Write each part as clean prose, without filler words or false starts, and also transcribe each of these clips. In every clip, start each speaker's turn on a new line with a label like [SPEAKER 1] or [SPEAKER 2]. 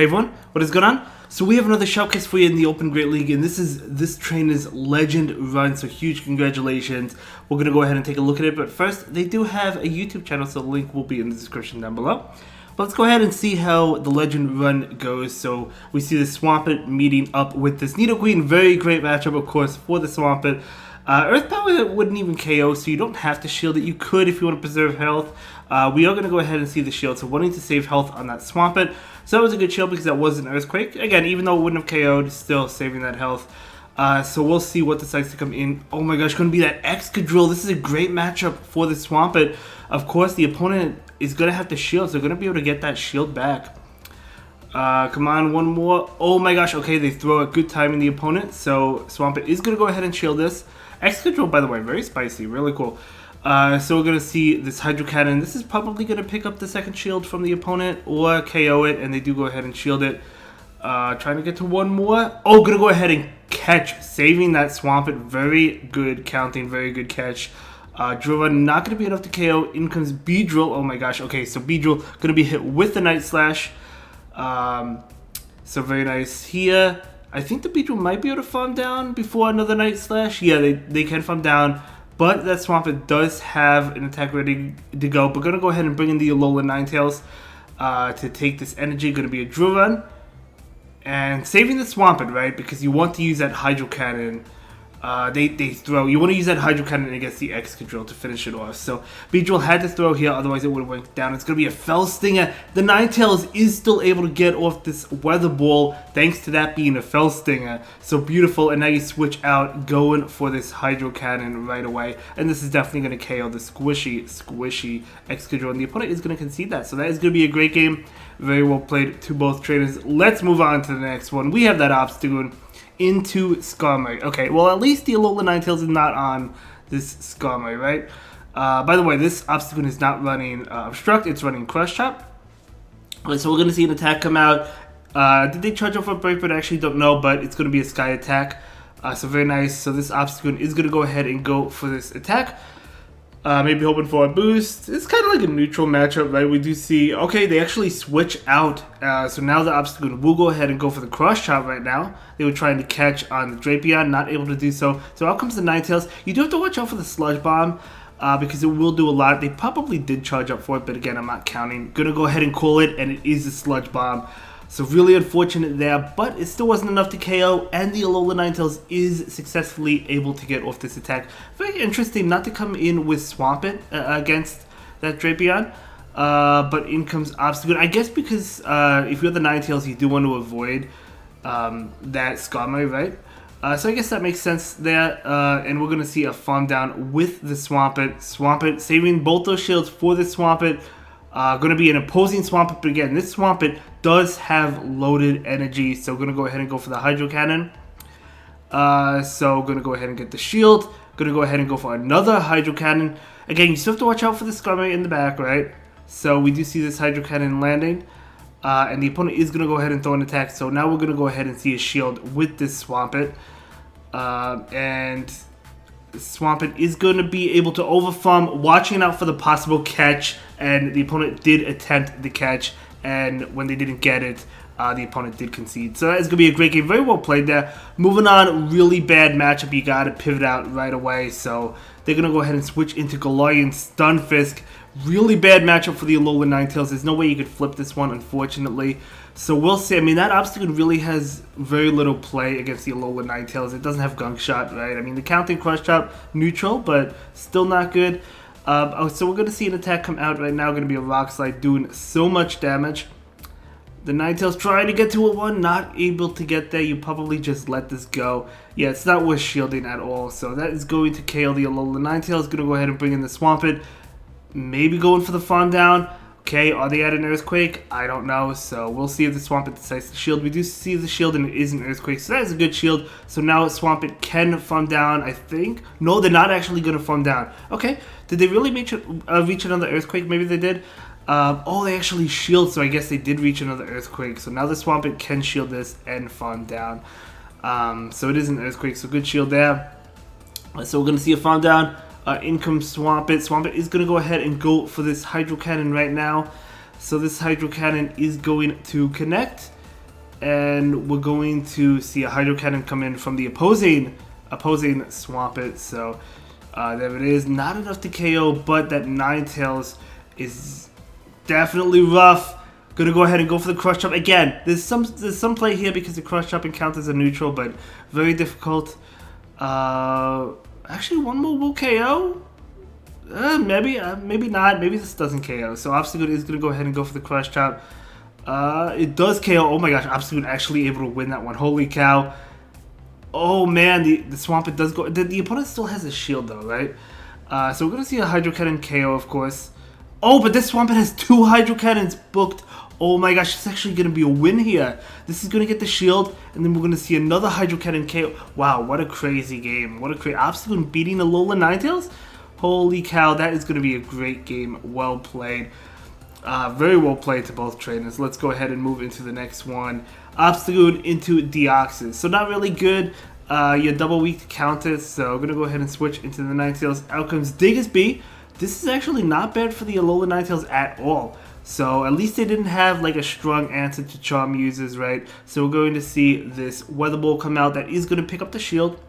[SPEAKER 1] Hey everyone, what is going on? So we have another showcase for you in the Open Great League, and this is this trainer's legend run, so huge congratulations. We're going to go ahead and take a look at it, but first, they do have a YouTube channel, so the link will be in the description down below. But let's go ahead and see how the legend run goes. So we see the Swampert meeting up with this Nidoqueen, very great matchup, of course, for the Swampert. Earth Power wouldn't even KO, so you don't have to shield it. You could if you want to preserve health. We are going to go ahead and see the shield, so wanting to save health on that Swampert. So that was a good shield because that was an Earthquake. Again, even though it wouldn't have KO'd, still saving that health. So we'll see what decides to come in. Oh my gosh, going to be that Excadrill. This is a great matchup for the Swampert. Of course, the opponent is going to have to shield, so they're going to be able to get that shield back. Come on, one more. Oh my gosh, okay, they throw a good time in the opponent. So Swampert is going to go ahead and shield this. Excadrill, by the way, very spicy, really cool. So we're going to see this Hydro Cannon. This is probably going to pick up the second shield from the opponent or KO it, and they do go ahead and shield it. Trying to get to one more. Oh, going to go ahead and catch, saving that Swampert. Very good counting, very good catch. Drill Run not going to be enough to KO. In comes Beedrill. Oh my gosh, okay, so Beedrill going to be hit with the Night Slash. So very nice here. I think the Beedrill might be able to farm down before another Night Slash. Yeah, they can farm down. But that Swampert does have an attack ready to go. But going to go ahead and bring in the Alola Ninetales to take this energy. Going to be a Drill Run. And saving the Swampert, right? Because you want to use that Hydro Cannon. They throw. You want to use that Hydro Cannon against the Excadrill to finish it off. So Beedrill had to throw here, otherwise it would have went down. It's going to be a Fell Stinger. The Ninetales is still able to get off this Weather Ball thanks to that being a Fell Stinger. So beautiful, and now you switch out going for this Hydro Cannon right away. And this is definitely going to KO the squishy Excadrill, and the opponent is going to concede that. So that is going to be a great game. Very well played to both trainers. Let's move on to the next one. We have that Obstagoon into Skarmory. Okay, well at least the Alola Ninetales is not on this Skarmory, right? By the way, this Obstagoon is not running Obstruct, it's running Crush Chop. Okay, so we're going to see an attack come out. Did they charge off a Break? But I actually don't know, but it's going to be a Sky attack. So very nice. So this Obstagoon is going to go ahead and go for this attack. Maybe hoping for a boost. It's kind of like a neutral matchup, right? We do see, okay, they actually switch out. So now the Obstagoon will go ahead and go for the Cross Chop right now. They were trying to catch on the Drapion, not able to do so. So out comes the Ninetales. You do have to watch out for the Sludge Bomb because it will do a lot. They probably did charge up for it, but again, I'm not counting. Gonna go ahead and call it, and it is a Sludge Bomb. So really unfortunate there, but it still wasn't enough to KO, and the Alola Ninetales is successfully able to get off this attack. Very interesting not to come in with Swampert against that Drapion, but in comes Obstagoon. I guess because if you're the Ninetales, you do want to avoid that Skarmory, right? So I guess that makes sense there, and we're going to see a farm down with the Swampert. Swampert saving both those shields for the Swampert. Going to be an opposing Swampert, but again, this Swampert does have loaded energy, so going to go ahead and go for the Hydro Cannon. So going to go ahead and get the shield. Going to go ahead and go for another Hydro Cannon. Again, you still have to watch out for the Skarmory in the back, right? So we do see this Hydro Cannon landing. And the opponent is going to go ahead and throw an attack, so now we're going to go ahead and see a shield with this Swampert. And Swampert is going to be able to overfarm, watching out for the possible catch, and the opponent did attempt the catch, and when they didn't get it, the opponent did concede. So that is going to be a great game. Very well played there. Moving on, really bad matchup. You got to pivot out right away, so they're going to go ahead and switch into Galarian Stunfisk. Really bad matchup for the Alola Ninetales. There's no way you could flip this one, unfortunately. So we'll see. I mean, that Obstagoon really has very little play against the Alola Ninetales. It doesn't have Gunk Shot, right? I mean, the counting Crush Chop, neutral, but still not good. So we're going to see an attack come out right now. Going to be a Rock Slide doing so much damage. The Ninetales trying to get to a 1, not able to get there. You probably just let this go. Yeah, it's not worth shielding at all. So that is going to KO the Alola Ninetales. Going to go ahead and bring in the Swampert. Maybe going for the farm down. Okay, are they at an Earthquake? I don't know, so we'll see if the Swampert decides to shield. We do see the shield, and it is an Earthquake, so that is a good shield. So now Swampert can farm down, I think. No, they're not actually going to farm down. Okay, did they really reach another Earthquake? Maybe they did. Oh, they actually shield, so I guess they did reach another Earthquake. So now the Swampert can shield this and farm down. So it is an Earthquake, so good shield there. So we're going to see a farm down. In comes Swampert. Swampert is going to go ahead and go for this Hydro Cannon right now. So this Hydro Cannon is going to connect. and we're going to see a Hydro Cannon come in from the opposing Swampert. So there it is. Not enough to KO, but that Ninetales is definitely rough. Gonna go ahead and go for the Crush Chop again. There's some play here because the Crush Chop encounters a neutral, but very difficult. Actually, one more will KO. Maybe not. Maybe this doesn't KO. So Obstagoon is gonna go ahead and go for the Crush Chop. It does KO. Oh my gosh, Obstagoon actually able to win that one. Holy cow. Oh man, the Swampert does go. The opponent still has a shield though, right? So we're gonna see a Hydro Cannon KO, of course. Oh, but this Swampert has 2 Hydro Cannons booked. Oh my gosh, it's actually gonna be a win here. This is gonna get the shield, and then we're gonna see another Hydro Cannon KO. Wow, what a crazy game. What a crazy Obstagoon beating Alola Ninetales. Holy cow, that is gonna be a great game. Well played. Very well played to both trainers. Let's go ahead and move into the next one. Obstagoon into Deoxys. So not really good. You're double weak to counters, so I'm gonna go ahead and switch into the Ninetales. Out comes Diggersby. This is actually not bad for the Alola Ninetales at all. So at least they didn't have like a strong answer to Charm users, right? So we're going to see this Weather Ball come out that is going to pick up the shield.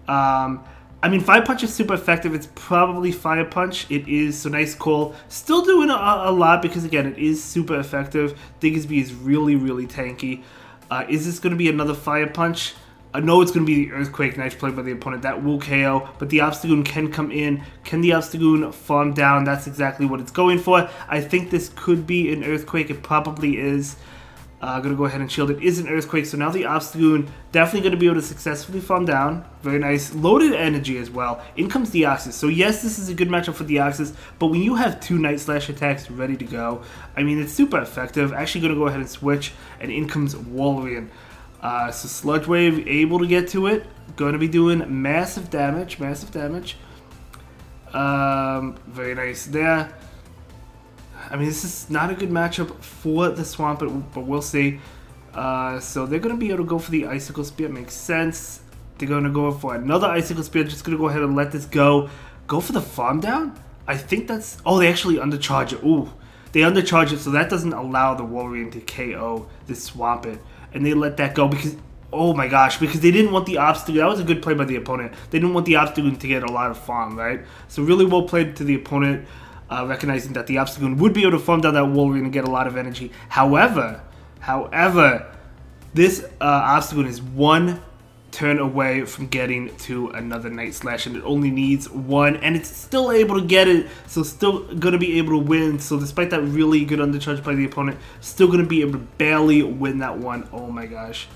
[SPEAKER 1] I mean, Fire Punch is super effective. It's probably Fire Punch. It is, so nice call. Still doing a lot because, again, it is super effective. Diggersby is really, really tanky. Is this going to be another Fire Punch? No, it's going to be the Earthquake. Nice play by the opponent. That will KO, but the Obstagoon can come in. Can the Obstagoon farm down? That's exactly what it's going for. I think this could be an Earthquake. It probably is. Going to go ahead and shield. It is an Earthquake, so now the Obstagoon definitely going to be able to successfully farm down. Very nice. Loaded energy as well. In comes Deoxys. So yes, this is a good matchup for Deoxys, but when you have 2 Night Slash attacks ready to go, I mean, it's super effective. Actually going to go ahead and switch, and in comes Walrein. So Sludge Wave, able to get to it. Going to be doing massive damage. Very nice there. I mean, this is not a good matchup for the Swampert, but we'll see. So they're going to be able to go for the Icicle Spear. Makes sense. They're going to go for another Icicle Spear. Just going to go ahead and let this go. Go for the farm down? I think that's... Oh, they actually undercharge it. Ooh. They undercharge it, so that doesn't allow the Walrein to KO this Swampert. And they let that go because... Oh my gosh, because they didn't want the Obstagoon. That was a good play by the opponent. They didn't want the Obstagoon to get a lot of farm, right? So really well played to the opponent. Recognizing that the Obstagoon would be able to farm down that Walrein and get a lot of energy. However, this Obstagoon is 1 turn away from getting to another Night Slash, and it only needs 1, and it's still able to get it, so still going to be able to win. So despite that really good undercharge by the opponent, still going to be able to barely win that one. Oh my gosh.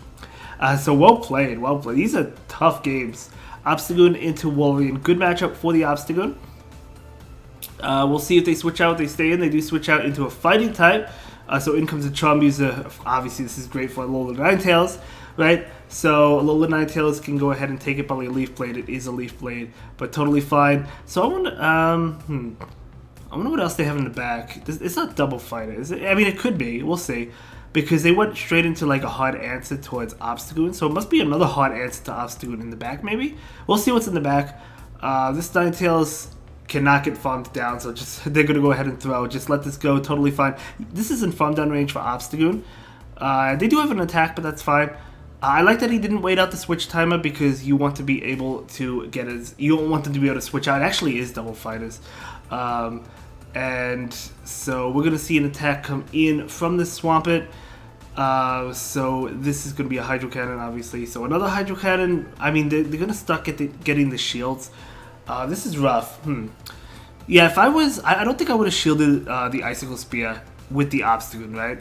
[SPEAKER 1] So well played. These are tough games. Obstagoon into Walrein. Good matchup for the Obstagoon. We'll see if they switch out. They stay in. They do switch out into a fighting type. So in comes a Charm user. Obviously, this is great for Alola Ninetales, right? So Alola Ninetales can go ahead and take it by a Leaf Blade. It is a Leaf Blade, but totally fine. So I wonder what else they have in the back. It's not Double Fighter, is it? I mean, it could be. We'll see. Because they went straight into like a hard answer towards Obstagoon. So it must be another hard answer to Obstagoon in the back, maybe? We'll see what's in the back. This Ninetales cannot get farmed down, so just they're going to go ahead and throw. Just let this go, totally fine. This is in farm down range for Obstagoon. They do have an attack, but that's fine. I like that he didn't wait out the switch timer because you want to be able to get his... You don't want them to be able to switch out. It actually is Double Fighters. And so we're going to see an attack come in from the Swampert. So this is going to be a Hydro Cannon, obviously. So another Hydro Cannon. I mean, they're going to start getting the shields. This is rough. Yeah, if I was... I don't think I would have shielded the Icicle Spear with the Obstagoon, right?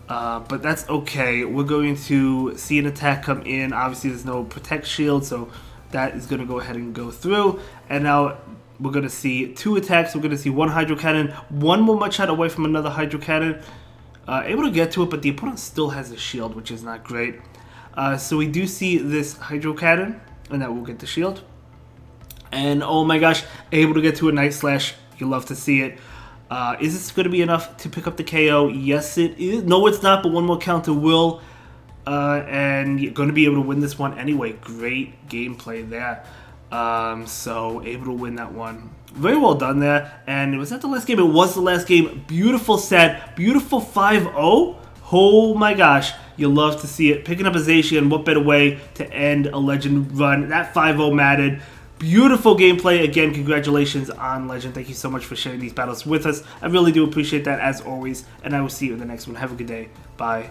[SPEAKER 1] But that's okay. We're going to see an attack come in. Obviously, there's no Protect Shield, so that is going to go ahead and go through. And now we're going to see 2 attacks. We're going to see 1 Hydro Cannon, 1 more Mud Shot away from another Hydro Cannon. Able to get to it, but the opponent still has a shield, which is not great. So we do see this Hydro Cannon, and that will get the shield. And oh my gosh, able to get to a Night Slash. You love to see it. Is this going to be enough to pick up the KO? Yes, it is. No, it's not, but 1 more counter will. And you're going to be able to win this one anyway. Great gameplay there. So able to win that one. Very well done there. And was that the last game? It was the last game. Beautiful set. Beautiful 5-0. Oh my gosh. You love to see it. Picking up a Zacian, what better way to end a Legend run? That 5-0 matted. Beautiful gameplay. Again, congratulations on Legend. Thank you so much for sharing these battles with us. I really do appreciate that as always. And I will see you in the next one. Have a good day. Bye.